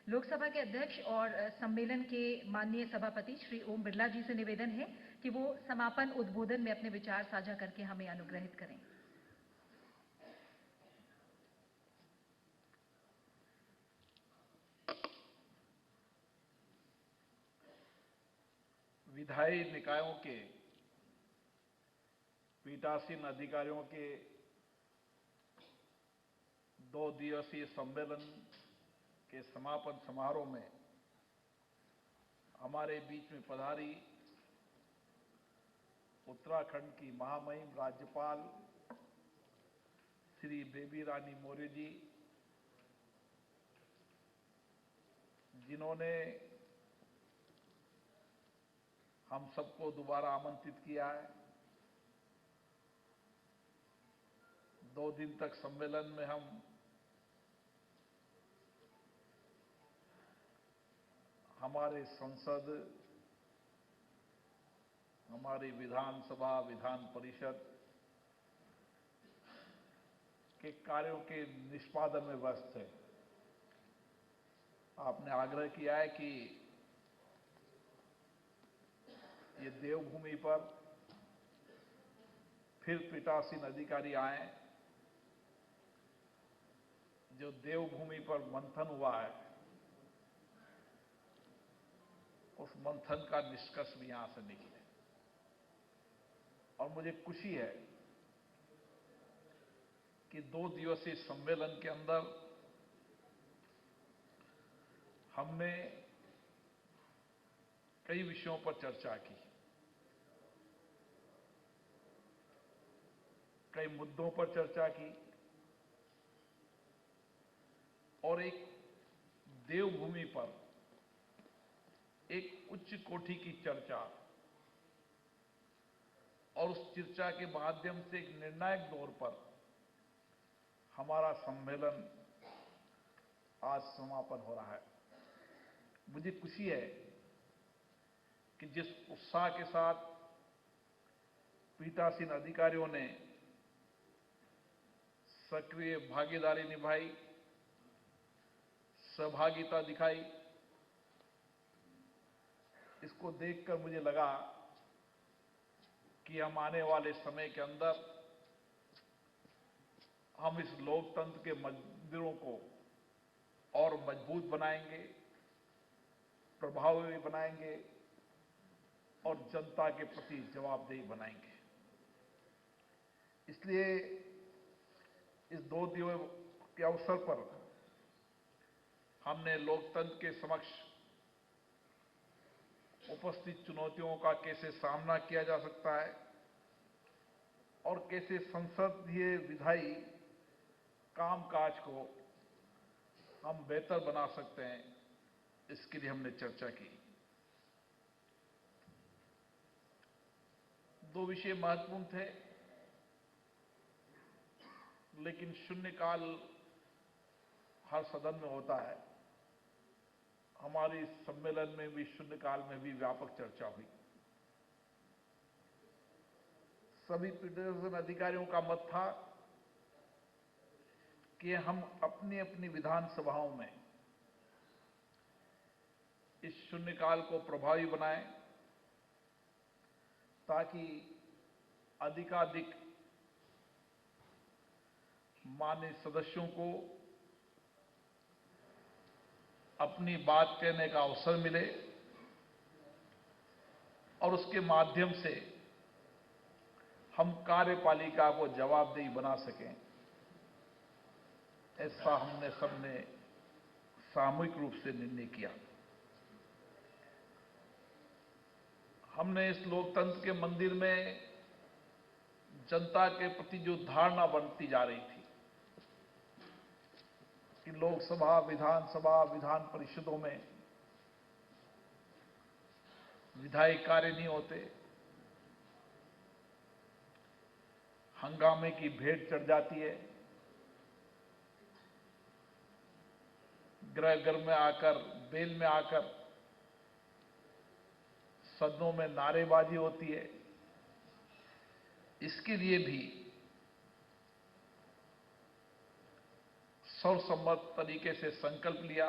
लोकसभा के अध्यक्ष और सम्मेलन के माननीय सभापति श्री ओम बिरला जी से निवेदन है कि वो समापन उद्बोधन में अपने विचार साझा करके हमें अनुग्रहित करें। विधायी निकायों के पीठासीन अधिकारियों के 2 दिवसीय सम्मेलन के समापन समारोह में हमारे बीच में पधारी उत्तराखंड की महामहिम राज्यपाल श्री बेबी रानी मौर्य जी, जिन्होंने हम सबको दोबारा आमंत्रित किया है। 2 दिन तक सम्मेलन में हम हमारे संसद, हमारी विधानसभा, विधान परिषद के कार्यों के निष्पादन में व्यस्त है। आपने आग्रह किया है कि ये देवभूमि पर फिर पीठासीन अधिकारी आए। जो देवभूमि पर मंथन हुआ है, उस मंथन का निष्कर्ष भी यहां से निकले। और मुझे खुशी है कि 2 दिवसीय सम्मेलन के अंदर हमने कई विषयों पर चर्चा की, कई मुद्दों पर चर्चा की और एक देवभूमि पर एक उच्च कोटि की चर्चा और उस चर्चा के माध्यम से एक निर्णायक दौर पर हमारा सम्मेलन आज समापन हो रहा है। मुझे खुशी है कि जिस उत्साह के साथ पीठासीन अधिकारियों ने सक्रिय भागीदारी निभाई, सहभागिता दिखाई, इसको देखकर मुझे लगा कि हम आने वाले समय के अंदर हम इस लोकतंत्र के मंदिरों को और मजबूत बनाएंगे, प्रभावी बनाएंगे और जनता के प्रति जवाबदेही बनाएंगे। इसलिए इस 2 दिवस के अवसर पर हमने लोकतंत्र के समक्ष उपस्थित चुनौतियों का कैसे सामना किया जा सकता है और कैसे संसदीय विधायी कामकाज को हम बेहतर बना सकते हैं, इसके लिए हमने चर्चा की। 2 विषय महत्वपूर्ण थे, लेकिन शून्यकाल हर सदन में होता है। हमारी सम्मेलन में भी शून्यकाल में भी व्यापक चर्चा हुई। सभी पीठासीन अधिकारियों का मत था कि हम अपनी अपनी विधानसभाओं में इस शून्यकाल को प्रभावी बनाएं, ताकि अधिकाधिक माननीय सदस्यों को अपनी बात कहने का अवसर मिले और उसके माध्यम से हम कार्यपालिका को जवाबदेही बना सकें। ऐसा हमने सबने सामूहिक रूप से निर्णय किया। हमने इस लोकतंत्र के मंदिर में जनता के प्रति जो धारणा बनती जा रही थी कि लोकसभा, विधानसभा, विधान परिषदों में विधायी कार्य नहीं होते, हंगामे की भेंट चढ़ जाती है, गृह में आकर, बेल में आकर सदनों में नारेबाजी होती है। इसके लिए भी सर्वसम्मत तरीके से संकल्प लिया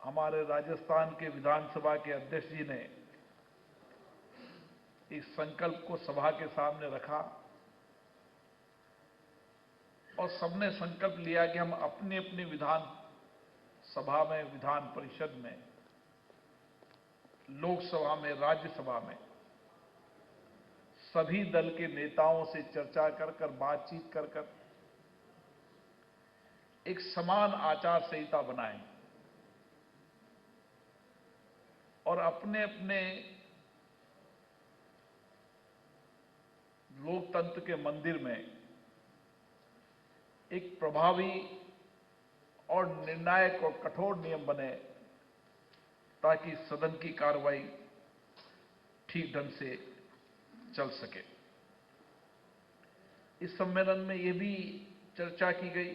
हमारे राजस्थान के विधानसभा के अध्यक्ष जी ने इस संकल्प को सभा के सामने रखा और सबने संकल्प लिया कि हम अपनी अपनी विधान सभा में, विधान परिषद में, लोकसभा में, राज्यसभा में सभी दल के नेताओं से चर्चा कर बातचीत कर एक समान आचार संहिता बनाएं और अपने अपने लोकतंत्र के मंदिर में एक प्रभावी और निर्णायक और कठोर नियम बने ताकि सदन की कार्रवाई ठीक ढंग से चल सके। इस सम्मेलन में यह भी चर्चा की गई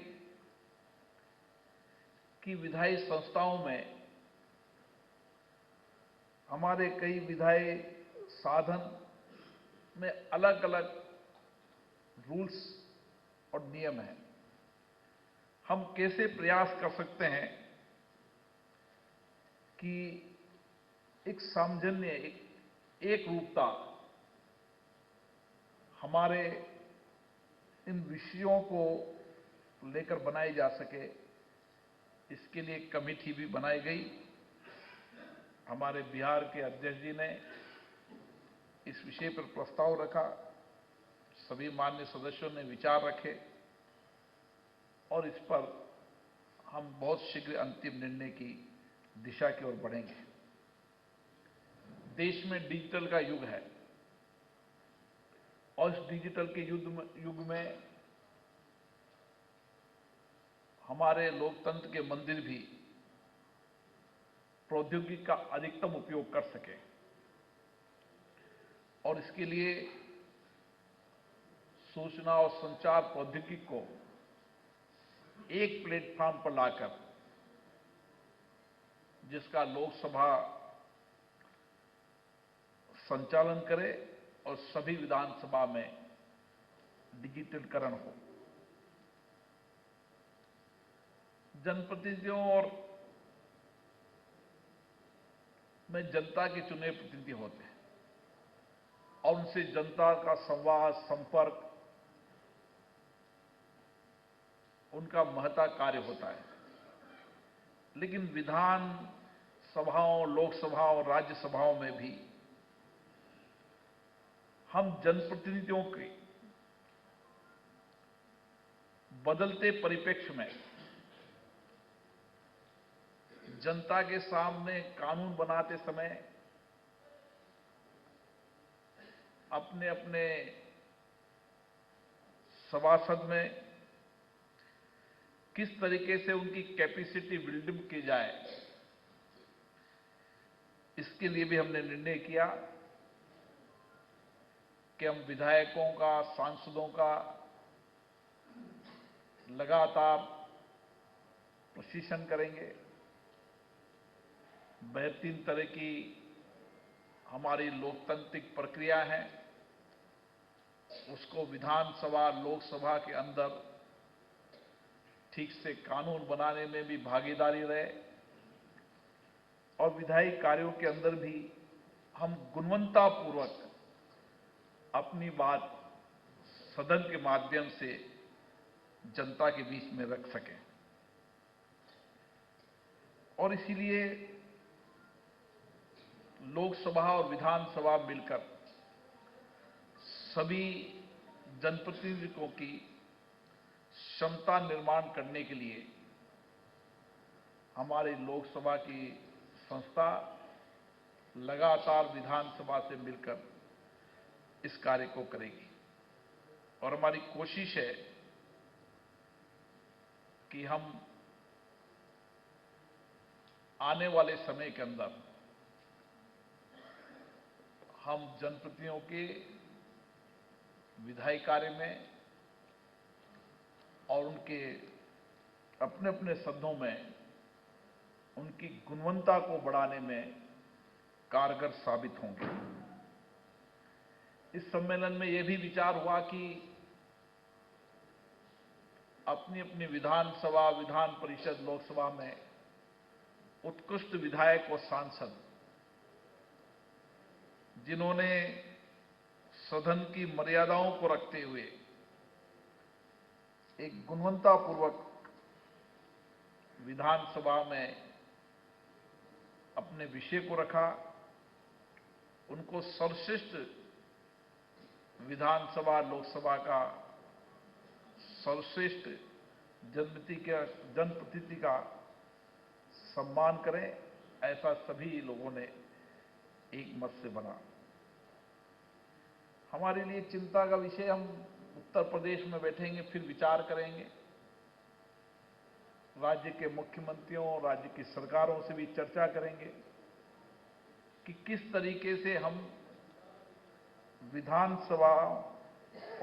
कि विधायी संस्थाओं में हमारे कई विधायी साधन में अलग अलग रूल्स और नियम हैं। हम कैसे प्रयास कर सकते हैं कि एक सामंजस्य, एक रूपता हमारे इन विषयों को लेकर बनाई जा सके। इसके लिए एक कमेटी भी बनाई गई। हमारे बिहार के अध्यक्ष जी ने इस विषय पर प्रस्ताव रखा, सभी मान्य सदस्यों ने विचार रखे और इस पर हम बहुत शीघ्र अंतिम निर्णय की दिशा की ओर बढ़ेंगे। देश में डिजिटल का युग है और इस डिजिटल के युग में हमारे लोकतंत्र के मंदिर भी प्रौद्योगिकी का अधिकतम उपयोग कर सके और इसके लिए सूचना और संचार प्रौद्योगिकी को एक प्लेटफॉर्म पर लाकर, जिसका लोकसभा संचालन करे और सभी विधानसभा में डिजिटलीकरण हो। जनप्रतिनिधियों और में जनता के चुने प्रतिनिधि होते हैं और उनसे जनता का संवाद, संपर्क उनका महत्ता कार्य होता है। लेकिन विधान सभाओं, लोकसभा और राज्यसभाओं में भी हम जनप्रतिनिधियों के बदलते परिप्रेक्ष्य में जनता के सामने कानून बनाते समय अपने अपने सभासद में किस तरीके से उनकी कैपेसिटी बिल्डिंग की जाए, इसके लिए भी हमने निर्णय किया कि हम विधायकों का, सांसदों का लगातार प्रशिक्षण करेंगे। बेहतरीन तरह की हमारी लोकतांत्रिक प्रक्रिया है, उसको विधानसभा, लोकसभा के अंदर ठीक से कानून बनाने में भी भागीदारी रहे और विधायी कार्यों के अंदर भी हम गुणवत्तापूर्वक अपनी बात सदन के माध्यम से जनता के बीच में रख सकें। और इसीलिए लोकसभा और विधानसभा मिलकर सभी जनप्रतिनिधियों की क्षमता निर्माण करने के लिए हमारी लोकसभा की संस्था लगातार विधानसभा से मिलकर इस कार्य को करेगी और हमारी कोशिश है कि हम आने वाले समय के अंदर हम जनप्रतिनिधियों के विधायी कार्य में और उनके अपने अपने सदनों में उनकी गुणवत्ता को बढ़ाने में कारगर साबित होंगे। इस सम्मेलन में यह भी विचार हुआ कि अपनी अपनी विधानसभा, विधान परिषद, लोकसभा में उत्कृष्ट विधायक व सांसद जिन्होंने सदन की मर्यादाओं को रखते हुए एक गुणवत्तापूर्वक विधानसभा में अपने विषय को रखा, उनको सर्वश्रेष्ठ विधानसभा लोकसभा का सर्वश्रेष्ठ जनप्रतिनिधि का सम्मान करें, ऐसा सभी लोगों ने एक मत से बना। हमारे लिए चिंता का विषय, हम उत्तर प्रदेश में बैठेंगे, फिर विचार करेंगे, राज्य के मुख्यमंत्रियों, राज्य की सरकारों से भी चर्चा करेंगे कि किस तरीके से हम विधानसभा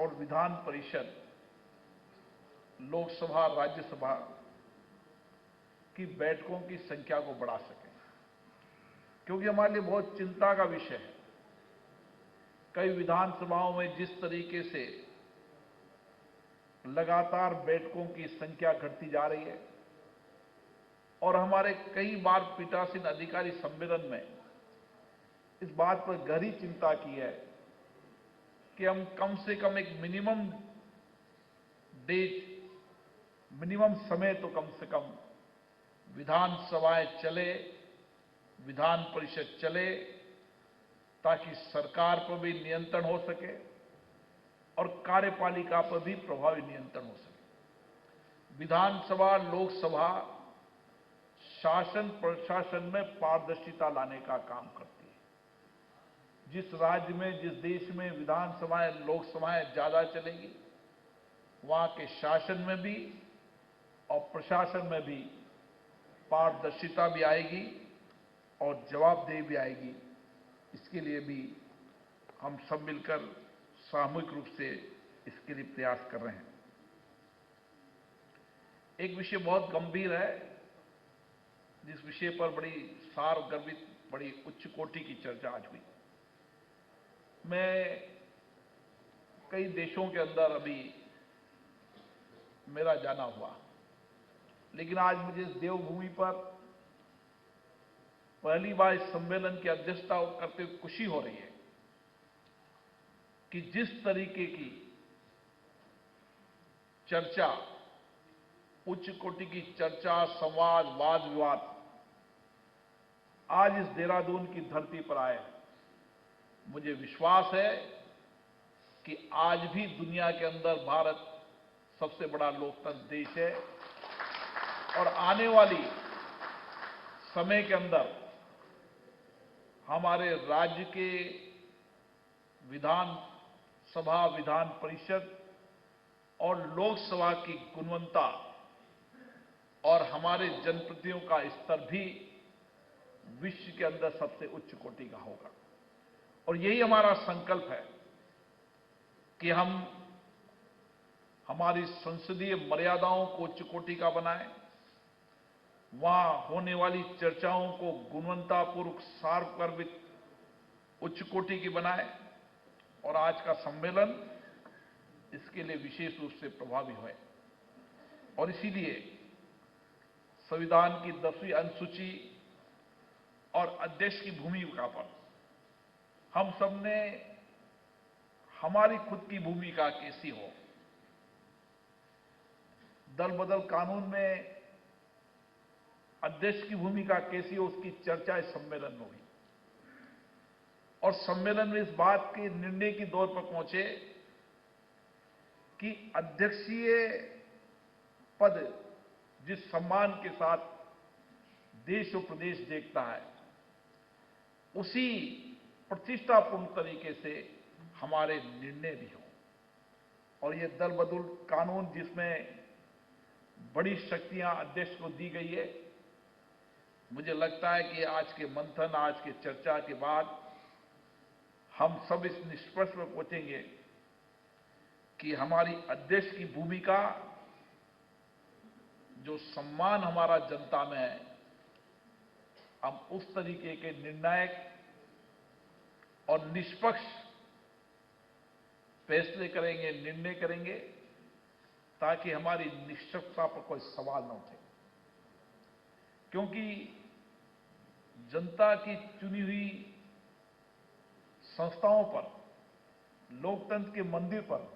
और विधान परिषद, लोकसभा, राज्यसभा की बैठकों की संख्या को बढ़ा सकें, क्योंकि हमारे लिए बहुत चिंता का विषय है। कई विधानसभाओं में जिस तरीके से लगातार बैठकों की संख्या घटती जा रही है, और हमारे कई बार पीठासीन अधिकारी सम्मेलन में इस बात पर गहरी चिंता की है कि हम कम से कम एक मिनिमम डेट, मिनिमम समय तो कम से कम विधानसभाएं चले, विधान परिषद चले, ताकि सरकार पर भी नियंत्रण हो सके और कार्यपालिका पर भी प्रभावी नियंत्रण हो सके। विधानसभा, लोकसभा शासन प्रशासन में पारदर्शिता लाने का काम करती है। जिस राज्य में, जिस देश में विधानसभाएं, लोकसभाएं ज्यादा चलेगी, वहां के शासन में भी और प्रशासन में भी पारदर्शिता भी आएगी और जवाबदेही भी आएगी। इसके लिए भी हम सब मिलकर सामूहिक रूप से इसके लिए प्रयास कर रहे हैं। एक विषय बहुत गंभीर है, जिस विषय पर बड़ी सारगर्भित, बड़ी उच्च कोटि की चर्चा आज हुई। मैं कई देशों के अंदर अभी मेरा जाना हुआ, लेकिन आज मुझे इस देवभूमि पर पहली बार इस सम्मेलन की अध्यक्षता करते हुए खुशी हो रही है कि जिस तरीके की चर्चा, उच्च कोटि की चर्चा, संवाद, वाद विवाद आज इस देहरादून की धरती पर आए। मुझे विश्वास है कि आज भी दुनिया के अंदर भारत सबसे बड़ा लोकतंत्र देश है, और आने वाली समय के अंदर हमारे राज्य के विधान सभा, विधान परिषद और लोकसभा की गुणवत्ता और हमारे जनप्रतिनिधियों का स्तर भी विश्व के अंदर सबसे उच्च कोटि का होगा। और यही हमारा संकल्प है कि हम हमारी संसदीय मर्यादाओं को उच्च कोटि का बनाएं, वहां होने वाली चर्चाओं को गुणवत्तापूर्वक, सारगर्भित, उच्च कोटि की बनाएं, और आज का सम्मेलन इसके लिए विशेष रूप से प्रभावी है। और इसीलिए संविधान की 10वीं अनुसूची और अध्यक्ष की भूमिका पर हम सबने हमारी खुद की भूमिका कैसी हो, दल बदल कानून में अध्यक्ष की भूमिका कैसी हो, उसकी चर्चा इस सम्मेलन में हुई। और सम्मेलन में इस बात के निर्णय की दौर पर पहुंचे कि अध्यक्षीय पद जिस सम्मान के साथ देश और प्रदेश देखता है, उसी प्रतिष्ठापूर्ण तरीके से हमारे निर्णय भी हों। और ये दल बदल कानून, जिसमें बड़ी शक्तियां अध्यक्ष को दी गई है, मुझे लगता है कि आज के मंथन, आज के चर्चा के बाद हम सब इस निष्कर्ष पर पहुंचेंगे कि हमारी अध्यक्ष की भूमिका, जो सम्मान हमारा जनता में है, हम उस तरीके के निर्णायक और निष्पक्ष फैसले करेंगे, निर्णय करेंगे, ताकि हमारी निष्पक्षता पर कोई सवाल न उठे। क्योंकि जनता की चुनी हुई संस्थाओं पर, लोकतंत्र के मंदिर पर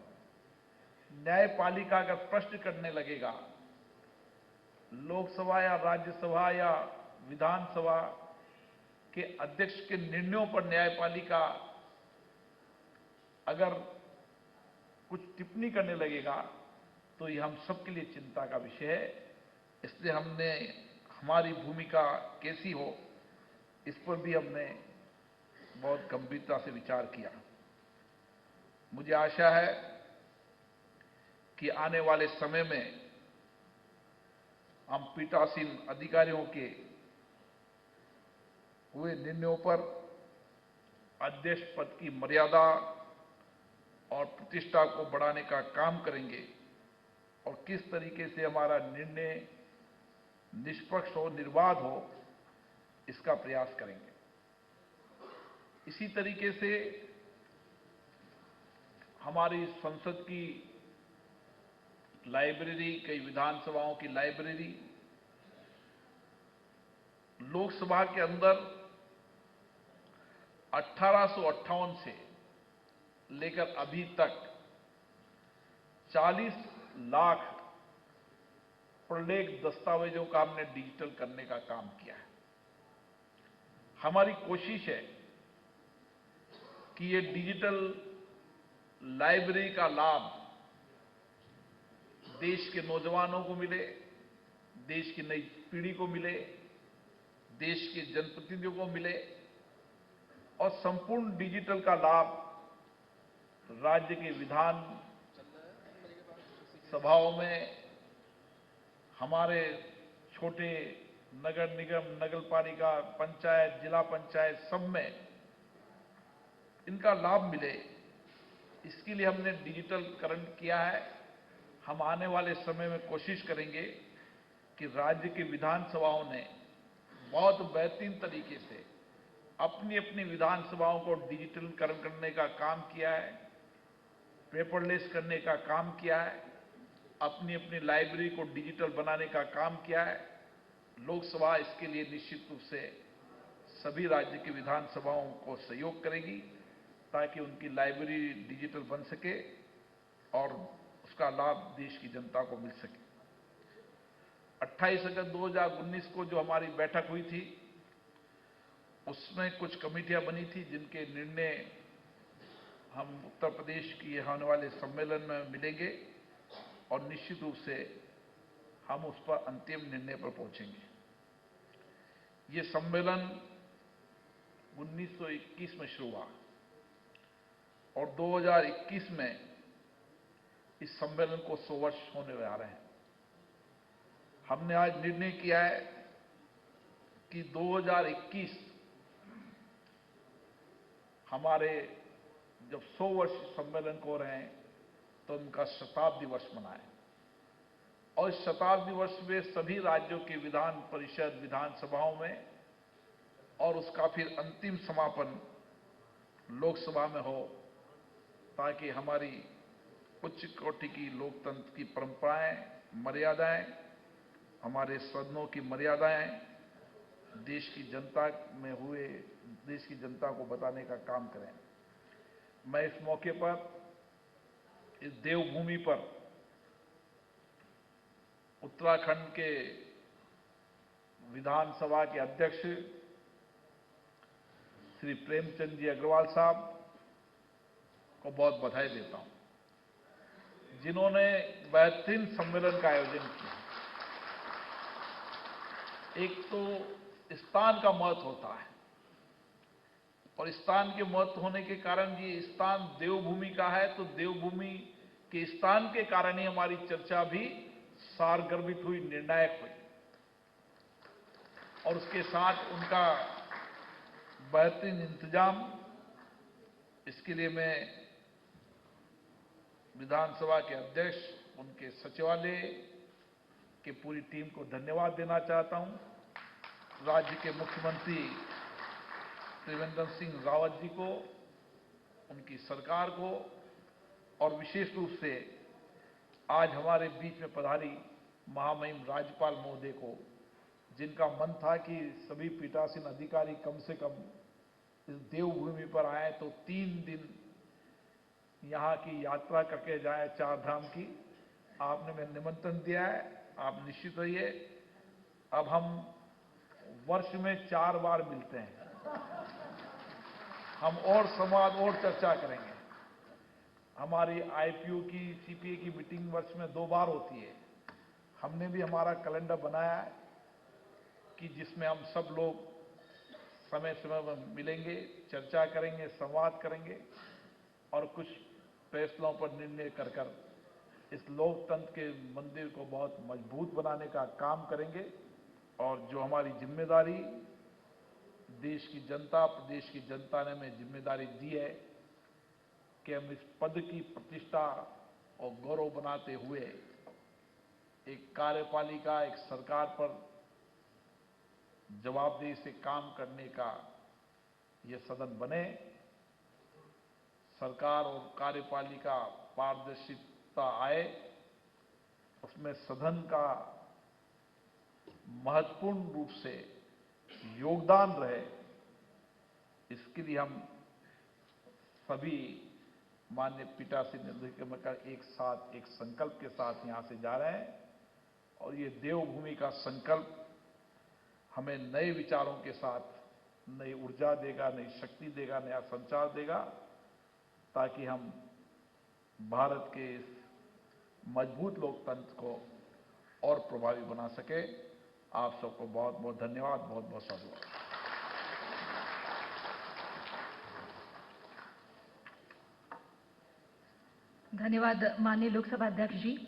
न्यायपालिका अगर प्रश्न करने लगेगा, लोकसभा या राज्यसभा या विधानसभा के अध्यक्ष के निर्णयों पर न्यायपालिका अगर कुछ टिप्पणी करने लगेगा, तो यह हम सबके लिए चिंता का विषय है। इसलिए हमने हमारी भूमिका कैसी हो, इस पर भी हमने बहुत गंभीरता से विचार किया। मुझे आशा है कि आने वाले समय में हम पीठासीन अधिकारियों के हुए निर्णयों पर अध्यक्ष पद की मर्यादा और प्रतिष्ठा को बढ़ाने का काम करेंगे और किस तरीके से हमारा निर्णय निष्पक्ष हो, निर्बाध हो, इसका प्रयास करेंगे। इसी तरीके से हमारी संसद की लाइब्रेरी, कई विधानसभाओं की लाइब्रेरी, लोकसभा के अंदर 1858 से लेकर अभी तक 40 लाख प्रलेख दस्तावेजों का हमने डिजिटल करने का काम किया है। हमारी कोशिश है कि ये डिजिटल लाइब्रेरी का लाभ देश के नौजवानों को मिले, देश की नई पीढ़ी को मिले, देश के जनप्रतिनिधियों को मिले और संपूर्ण डिजिटल का लाभ राज्य के विधान सभाओं में, हमारे छोटे नगर निगम, नगरपालिका, पंचायत, जिला पंचायत, सब में इनका लाभ मिले, इसके लिए हमने डिजिटलकरण किया है। हम आने वाले समय में कोशिश करेंगे कि राज्य की विधानसभाओं ने बहुत बेहतरीन तरीके से अपनी अपनी विधानसभाओं को डिजिटलीकरण करने का काम किया है, पेपरलेस करने का काम किया है, अपनी अपनी लाइब्रेरी को डिजिटल बनाने का काम किया है। लोकसभा इसके लिए निश्चित रूप से सभी राज्य की विधानसभाओं को सहयोग करेगी ताकि उनकी लाइब्रेरी डिजिटल बन सके और उसका लाभ देश की जनता को मिल सके। 28 अगस्त 2019 को जो हमारी बैठक हुई थी, उसमें कुछ कमेटियां बनी थी जिनके निर्णय हम उत्तर प्रदेश की होने वाले सम्मेलन में मिलेंगे और निश्चित रूप से हम उस पर अंतिम निर्णय पर पहुंचेंगे। ये सम्मेलन 1921 में शुरू हुआ और 2021 में इस सम्मेलन को 100 वर्ष होने आ रहे हैं। हमने आज निर्णय किया है कि 2021 हमारे जब 100 वर्ष सम्मेलन को हो रहे हैं तो उनका शताब्दी वर्ष मनाएं और इस शताब्दी वर्ष में सभी राज्यों के विधान परिषद, विधानसभाओं में और उसका फिर अंतिम समापन लोकसभा में हो ताकि हमारी उच्च कोटि की लोकतंत्र की परंपराएं, मर्यादाएं, हमारे सदनों की मर्यादाएं देश की जनता में हुए, देश की जनता को बताने का काम करें। मैं इस मौके पर, इस देवभूमि पर उत्तराखंड के विधानसभा के अध्यक्ष श्री प्रेमचंद जी अग्रवाल साहब को बहुत बधाई देता हूं, जिन्होंने बेहतरीन सम्मेलन का आयोजन किया। एक तो स्थान का महत्व होता है और स्थान के महत्व होने के कारण ये स्थान देवभूमि का है, तो देवभूमि के स्थान के कारण ही हमारी चर्चा भी सारगर्भित हुई, निर्णायक हुई और उसके साथ उनका बेहतरीन इंतजाम। इसके लिए मैं विधानसभा के अध्यक्ष, उनके सचिवालय की पूरी टीम को धन्यवाद देना चाहता हूं। राज्य के मुख्यमंत्री त्रिवेंद्र सिंह रावत जी को, उनकी सरकार को और विशेष रूप से आज हमारे बीच में पधारी महामहिम राज्यपाल महोदय को, जिनका मन था कि सभी पीठासीन अधिकारी कम से कम इस देवभूमि पर आए तो 3 दिन यहाँ की यात्रा करके जाए, 4 धाम की। आपने मैं निमंत्रण दिया है, आप निश्चित रहिए। अब हम वर्ष में 4 बार मिलते हैं, हम और संवाद और चर्चा करेंगे। हमारी आईपीयू की, सीपीए की मीटिंग वर्ष में 2 बार होती है। हमने भी हमारा कैलेंडर बनाया है कि जिसमें हम सब लोग समय समय पर मिलेंगे, चर्चा करेंगे, संवाद करेंगे और कुछ फैसलों पर निर्णय कर इस लोकतंत्र के मंदिर को बहुत मजबूत बनाने का काम करेंगे। और जो हमारी जिम्मेदारी देश की जनता, प्रदेश की जनता ने हमें जिम्मेदारी दी है कि हम इस पद की प्रतिष्ठा और गौरव बनाते हुए एक कार्यपालिका, एक सरकार पर जवाबदेही से काम करने का ये सदन बने। सरकार और कार्यपालिका पारदर्शिता आए, उसमें सदन का महत्वपूर्ण रूप से योगदान रहे, इसके लिए हम सभी माननीय पीठासीन अधिकारी एक साथ, एक संकल्प के साथ यहां से जा रहे हैं। और ये देवभूमि का संकल्प हमें नए विचारों के साथ नई ऊर्जा देगा, नई शक्ति देगा, नया संचार देगा, ताकि हम भारत के इस मजबूत लोकतंत्र को और प्रभावी बना सके। आप सबको बहुत बहुत धन्यवाद, बहुत बहुत साधुवाद। धन्यवाद माननीय लोकसभा अध्यक्ष जी।